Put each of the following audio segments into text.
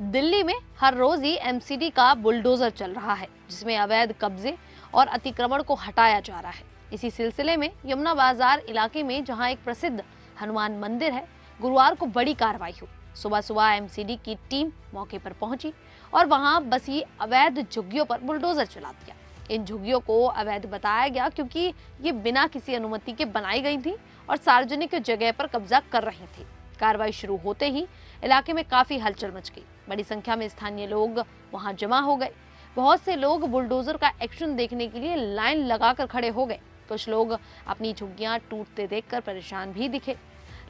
दिल्ली में हर रोज ही एमसीडी का बुलडोजर चल रहा है, जिसमें अवैध कब्जे और अतिक्रमण को हटाया जा रहा है। इसी सिलसिले में यमुना बाजार इलाके में, जहां एक प्रसिद्ध हनुमान मंदिर है, गुरुवार को बड़ी कार्रवाई हुई। सुबह सुबह एमसीडी की टीम मौके पर पहुंची और वहां बसी अवैध झुग्गियों पर बुलडोजर चला दिया। इन झुग्गियों को अवैध बताया गया क्योंकि ये बिना किसी अनुमति के बनाई गई थी और सार्वजनिक जगह पर कब्जा कर रही थी। कार्रवाई शुरू होते ही इलाके में काफी हलचल मच गई। बड़ी संख्या में स्थानीय लोग वहां जमा हो गए। बहुत से लोग बुलडोजर का एक्शन देखने के लिए लाइन लगाकर खड़े हो गए। कुछ लोग अपनी झुग्गियां टूटते देखकर परेशान भी दिखे,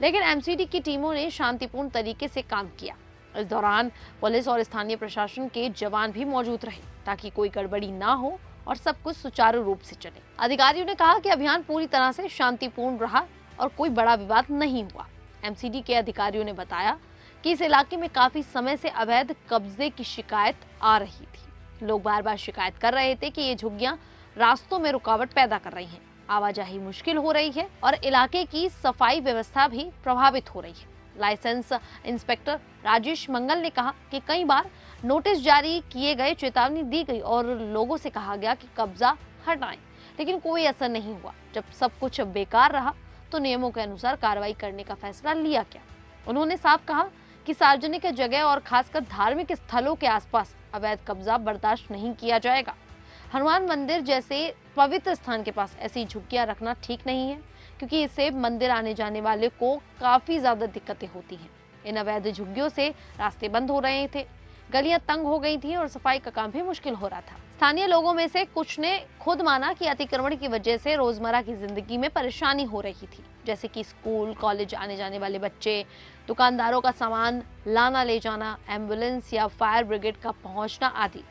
लेकिन एमसीडी की टीमों ने शांतिपूर्ण तरीके से काम किया। इस दौरान पुलिस और स्थानीय प्रशासन के जवान भी मौजूद रहे ताकि कोई गड़बड़ी ना हो और सब कुछ सुचारू रूप से चले। अधिकारियों ने कहा कि अभियान पूरी तरह से शांतिपूर्ण रहा और कोई बड़ा विवाद नहीं हुआ। एमसीडी के अधिकारियों ने बताया कि इस इलाके में काफी समय से अवैध कब्जे की शिकायत आ रही थी। लोग बार बार शिकायत कर रहे थे कि ये झुग्गियां रास्तों में रुकावट पैदा कर रही हैं, आवाजाही मुश्किल हो रही है और इलाके की सफाई व्यवस्था भी प्रभावित हो रही है। लाइसेंस इंस्पेक्टर राजेश मंगल ने कहा कि कई बार नोटिस जारी किए गए, चेतावनी दी गई और लोगों से कहा गया कि कब्जा हटाएं, लेकिन कोई असर नहीं हुआ। जब सब कुछ बेकार रहा तो नियमों के अनुसार कार्रवाई करने का फैसला लिया गया। उन्होंने साफ कहा कि सार्वजनिक जगह और खासकर धार्मिक स्थलों के आसपास अवैध कब्जा बर्दाश्त नहीं किया जाएगा। हनुमान मंदिर जैसे पवित्र स्थान के पास ऐसी झुग्गियां रखना ठीक नहीं है, क्योंकि इससे मंदिर आने जाने वाले को काफी ज्यादा दिक्कतें होती हैं। इन अवैध झुग्गियों से रास्ते बंद हो रहे थे, गलियां तंग हो गई थी और सफाई का काम भी मुश्किल हो रहा था। स्थानीय लोगों में से कुछ ने खुद माना कि अतिक्रमण की वजह से रोजमर्रा की जिंदगी में परेशानी हो रही थी, जैसे कि स्कूल कॉलेज आने जाने वाले बच्चे, दुकानदारों का सामान लाना ले जाना, एम्बुलेंस या फायर ब्रिगेड का पहुंचना आदि।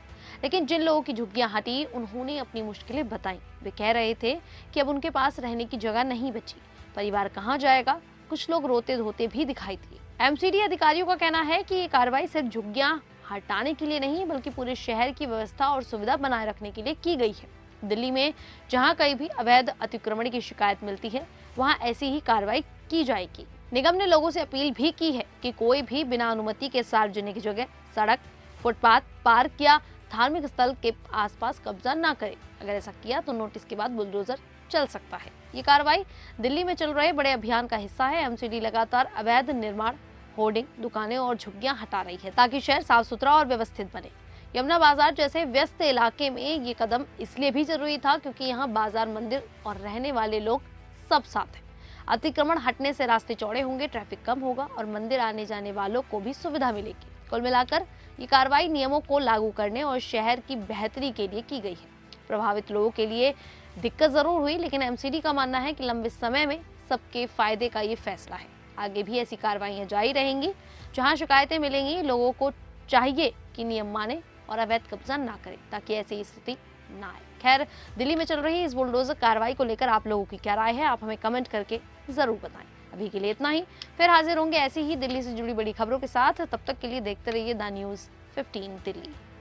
लेकिन जिन लोगों की झुग्गियां हटी, उन्होंने अपनी मुश्किलें बताई। वे कह रहे थे कि अब उनके पास रहने की जगह नहीं बची, परिवार कहाँ जाएगा। कुछ लोग रोते धोते भी दिखाई दिए। एमसीडी अधिकारियों का कहना है कि ये कार्रवाई सिर्फ झुग्गियां हटाने के लिए नहीं, बल्कि पूरे शहर की व्यवस्था और सुविधा बनाए रखने के लिए की गई है। दिल्ली में जहां कहीं भी अवैध अतिक्रमण की शिकायत मिलती है, वहां ऐसी ही कार्रवाई की जाएगी। निगम ने लोगों से अपील भी की है कि कोई भी बिना अनुमति के सार्वजनिक जगह, सड़क, फुटपाथ, पार्क या धार्मिक स्थल के आसपास कब्जा न करे। अगर ऐसा किया तो नोटिस के बाद बुलडोजर चल सकता है। ये कार्रवाई दिल्ली में चल रहे बड़े अभियान का हिस्सा है। एमसीडी लगातार अवैध निर्माण, होर्डिंग, दुकानें और झुग्गियां हटा रही है ताकि शहर साफ सुथरा और व्यवस्थित बने। यमुना बाजार जैसे व्यस्त इलाके में ये कदम इसलिए भी जरूरी था क्योंकि यहाँ बाजार, मंदिर और रहने वाले लोग सब साथ हैं। अतिक्रमण हटने से रास्ते चौड़े होंगे, ट्रैफिक कम होगा और मंदिर आने जाने वालों को भी सुविधा मिलेगी। कुल मिलाकर ये कार्रवाई नियमों को लागू करने और शहर की बेहतरी के लिए की गई है। प्रभावित लोगों के लिए दिक्कत जरूर हुई, लेकिन एमसीडी का मानना है कि लंबे समय में सबके फायदे का ये फैसला है। आगे भी ऐसी कार्रवाइयां जारी रहेंगी। जहां शिकायतें मिलेंगी, लोगों को चाहिए कि नियम माने और अवैध कब्जा ना करें ताकि ऐसी स्थिति ना आए। खैर, दिल्ली में चल रही इस बुलडोजर कार्रवाई को लेकर आप लोगों की क्या राय है, आप हमें कमेंट करके जरूर बताएं। अभी के लिए इतना ही, फिर हाजिर होंगे ऐसी ही दिल्ली से जुड़ी बड़ी खबरों के साथ। तब तक के लिए देखते रहिए द न्यूज़ 15 दिल्ली।